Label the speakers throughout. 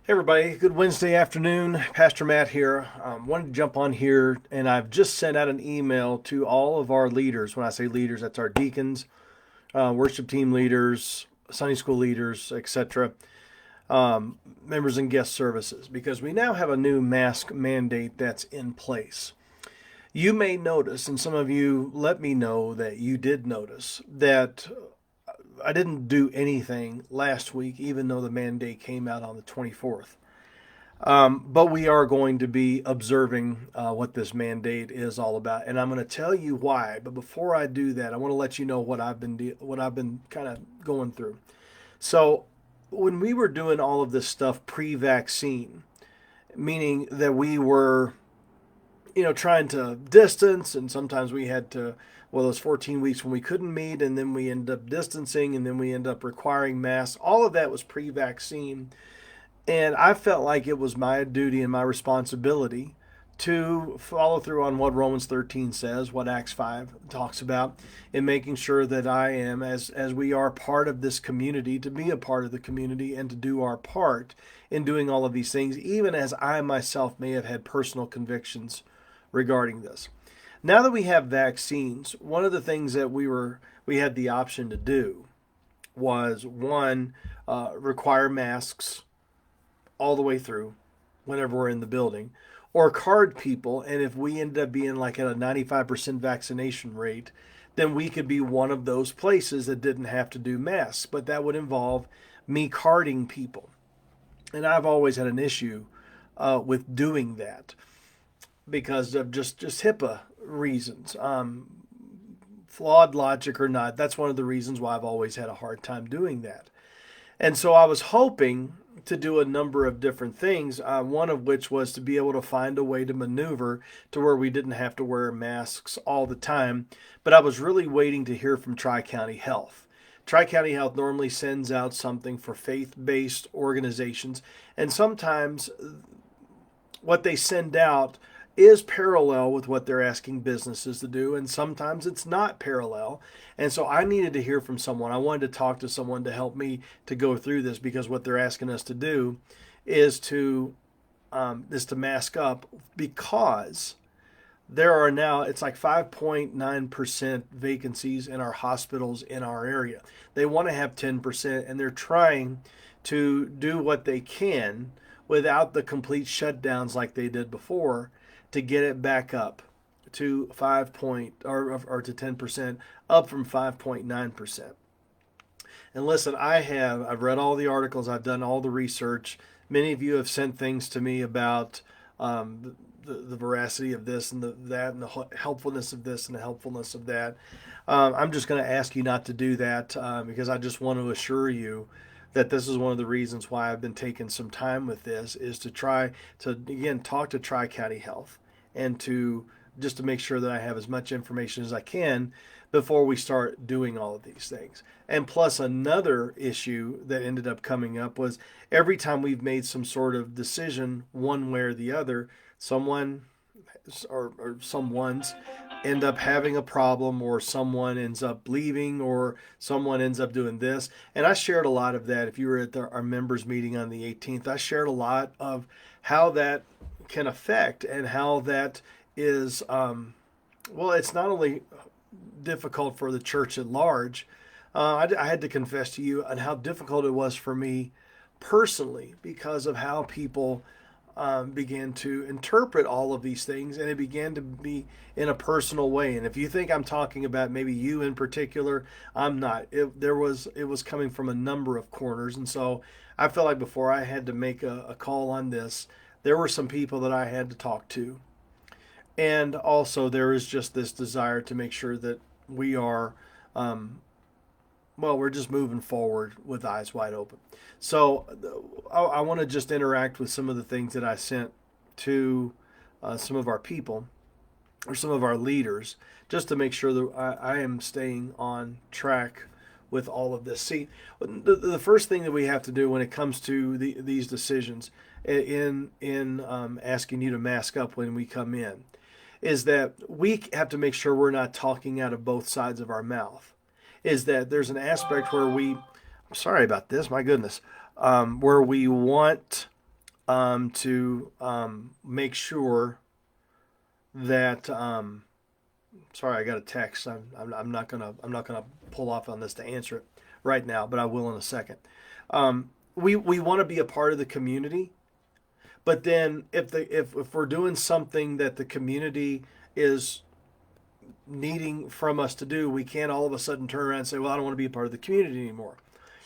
Speaker 1: Hey everybody, good Wednesday afternoon. Pastor Matt here. Wanted to jump on here, and I've just sent out an email to all of our leaders. When I say leaders, that's our deacons, worship team leaders, Sunday school leaders, etc., members and guest services, because we now have a new mask mandate that's in place. You may notice, and some of you let me know that you did notice, that I didn't do anything last week, even though the mandate came out on the 24th. But we are going to be observing what this mandate is all about, and I'm going to tell you why. But before I do that, I want to let you know what I've been kind of going through. So, when we were doing all of this stuff pre-vaccine, meaning that we were, trying to distance, and sometimes we had to. Well, those 14 weeks when we couldn't meet, and then we end up distancing, and then we end up requiring masks. All of that was pre-vaccine. And I felt like it was my duty and my responsibility to follow through on what Romans 13 says, what Acts 5 talks about, in making sure that I am, as we are part of this community, to be a part of the community and to do our part in doing all of these things, even as I myself may have had personal convictions regarding this. Now that we have vaccines, one of the things that we had the option to do was one, require masks all the way through whenever we're in the building, or card people. And if we ended up being like at a 95% vaccination rate, then we could be one of those places that didn't have to do masks. But that would involve me carding people. And I've always had an issue with doing that because of just HIPAA reasons. Flawed logic or not, that's one of the reasons why I've always had a hard time doing that. And so I was hoping to do a number of different things, one of which was to be able to find a way to maneuver to where we didn't have to wear masks all the time. But I was really waiting to hear from Tri-County Health. Tri-County Health normally sends out something for faith-based organizations, and sometimes what they send out is parallel with what they're asking businesses to do, and sometimes it's not parallel. And so I needed to hear from someone. I wanted to talk to someone to help me to go through this, because what they're asking us to do is to mask up, because there are now, it's like 5.9% vacancies in our hospitals in our area. They want to have 10%, and they're trying to do what they can without the complete shutdowns like they did before, to get it back up to 5 or to 10%, up from 5.9%. And listen, I've read all the articles, I've done all the research. Many of you have sent things to me about the veracity of this and that, and the helpfulness of this and the helpfulness of that. I'm just going to ask you not to do that, because I just want to assure you that this is one of the reasons why I've been taking some time with this, is to try to, again, talk to Tri-County Health, and to just to make sure that I have as much information as I can before we start doing all of these things. And plus, another issue that ended up coming up was every time we've made some sort of decision one way or the other, someone or someone's end up having a problem, or someone ends up leaving, or someone ends up doing this. And I shared a lot of that. If you were at our members meeting on the 18th, I shared a lot of how that can affect, and how that is, well, it's not only difficult for the church at large. I had to confess to you on how difficult it was for me personally, because of how people began to interpret all of these things, and it began to be in a personal way. And if you think I'm talking about maybe you in particular, I'm not. It was coming from a number of corners, and so I felt like before I had to make a call on this, there were some people that I had to talk to, and also there is just this desire to make sure that we are, well, we're just moving forward with eyes wide open. So I want to just interact with some of the things that I sent to some of our people, or some of our leaders, just to make sure that I am staying on track with all of this. See, the first thing that we have to do when it comes to these decisions in asking you to mask up when we come in, is that we have to make sure we're not talking out of both sides of our mouth. Is that there's an aspect where I'm sorry about this, my goodness, where we want to make sure that sorry, I got a text. I'm not gonna pull off on this to answer it right now, but I will in a second. We want to be a part of the community, but then if we're doing something that the community is needing from us to do, we can't all of a sudden turn around and say, "Well, I don't want to be a part of the community anymore."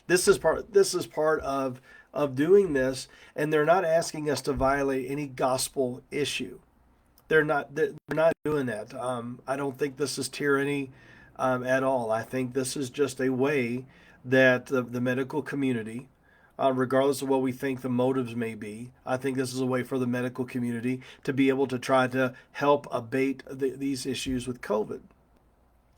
Speaker 1: This is part of doing this, and they're not asking us to violate any gospel issue. They're not doing that. I don't think this is tyranny at all. I think this is just a way that the medical community, regardless of what we think the motives may be, I think this is a way for the medical community to be able to try to help abate these issues with COVID.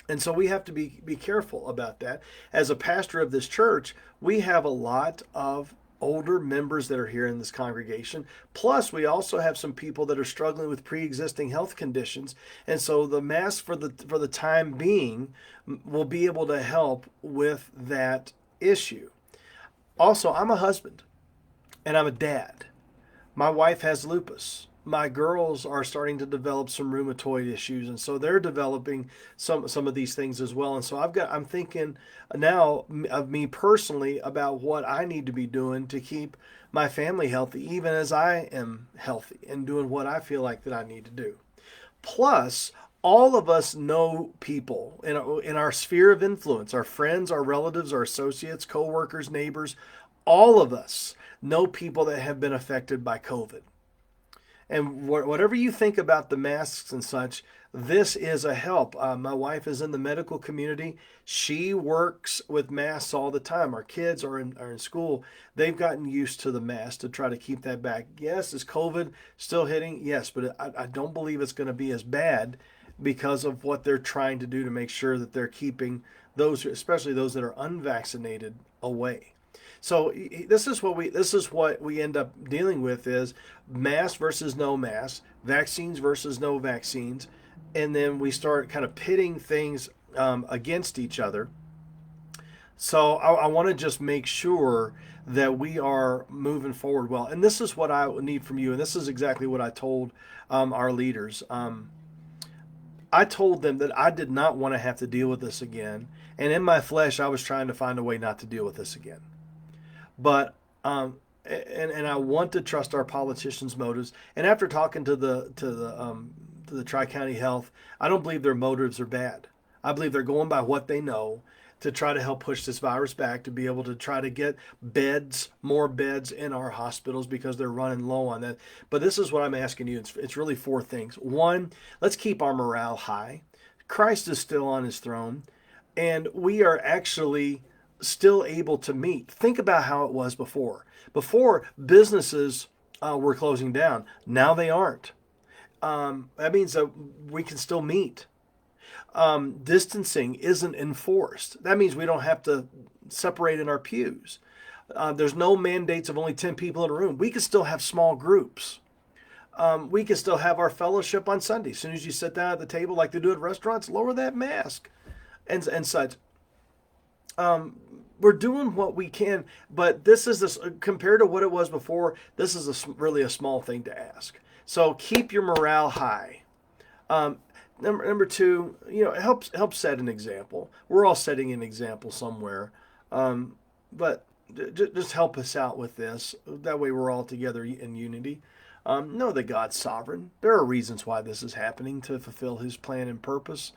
Speaker 1: And so we have to be careful about that. As a pastor of this church, we have a lot of older members that are here in this congregation. Plus, we also have some people that are struggling with pre-existing health conditions. And so the mask for the time being will be able to help with that issue. Also, I'm a husband and I'm a dad. My wife has lupus. My girls are starting to develop some rheumatoid issues, and so they're developing some of these things as well. And so I'm thinking now of me personally about what I need to be doing to keep my family healthy, even as I am healthy and doing what I feel like that I need to do. Plus, all of us know people in our sphere of influence, our friends, our relatives, our associates, coworkers, neighbors. All of us know people that have been affected by COVID. And whatever you think about the masks and such, this is a help. My wife is in the medical community. She works with masks all the time. Our kids are in school. They've gotten used to the mask to try to keep that back. Yes, is COVID still hitting? Yes, but I don't believe it's going to be as bad because of what they're trying to do to make sure that they're keeping those, especially those that are unvaccinated, away. So this is what we end up dealing with is mask versus no mask, vaccines versus no vaccines, and then we start kind of pitting things against each other. So I want to just make sure that we are moving forward well. And this is what I need from you, and this is exactly what I told our leaders. I told them that I did not want to have to deal with this again, and in my flesh, I was trying to find a way not to deal with this again. But and I want to trust our politicians' motives. And after talking to the Tri County Health, I don't believe their motives are bad. I believe they're going by what they know to try to help push this virus back, to be able to try to get beds, more beds in our hospitals because they're running low on that. But this is what I'm asking you. It's really four things. One, let's keep our morale high. Christ is still on his throne, and we are actually still able to meet. Think about how it was before. Before, businesses were closing down. Now they aren't. That means that we can still meet. Distancing isn't enforced. That means we don't have to separate in our pews. There's no mandates of only 10 people in a room. We can still have small groups. We can still have our fellowship on Sunday. As soon as you sit down at the table like they do at restaurants, lower that mask and such. We're doing what we can, but this compared to what it was before. This is really a small thing to ask. So keep your morale high. Number two, it helps set an example. We're all setting an example somewhere, but just help us out with this. That way, we're all together in unity. Know that God's sovereign. There are reasons why this is happening to fulfill His plan and purpose,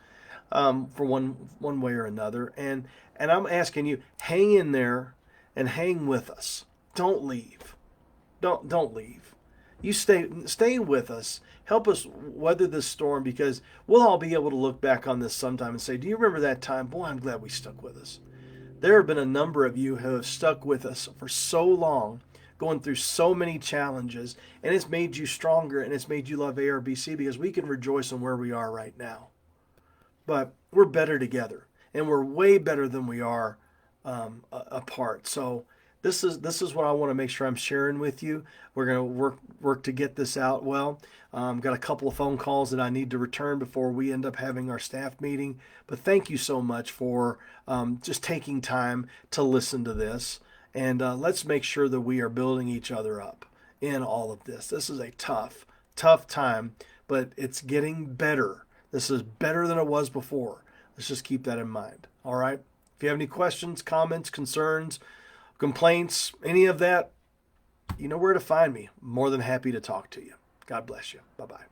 Speaker 1: for one way or another. And I'm asking you, hang in there and hang with us. Don't leave. Don't leave. You stay with us. Help us weather this storm, because we'll all be able to look back on this sometime and say, do you remember that time? Boy, I'm glad we stuck with us. There have been a number of you who have stuck with us for so long, going through so many challenges, and it's made you stronger, and it's made you love ARBC, because we can rejoice in where we are right now. But we're better together, and we're way better than we are apart. So this is what I want to make sure I'm sharing with you. We're going to work to get this out well. Got a couple of phone calls that I need to return before we end up having our staff meeting. But thank you so much for just taking time to listen to this. And let's make sure that we are building each other up. in all of this. This is a tough, tough time, but it's getting better. This is better than it was before. Let's just keep that in mind. All right. If you have any questions, comments, concerns, complaints, any of that, you know where to find me. More than happy to talk to you. God bless you. Bye-bye.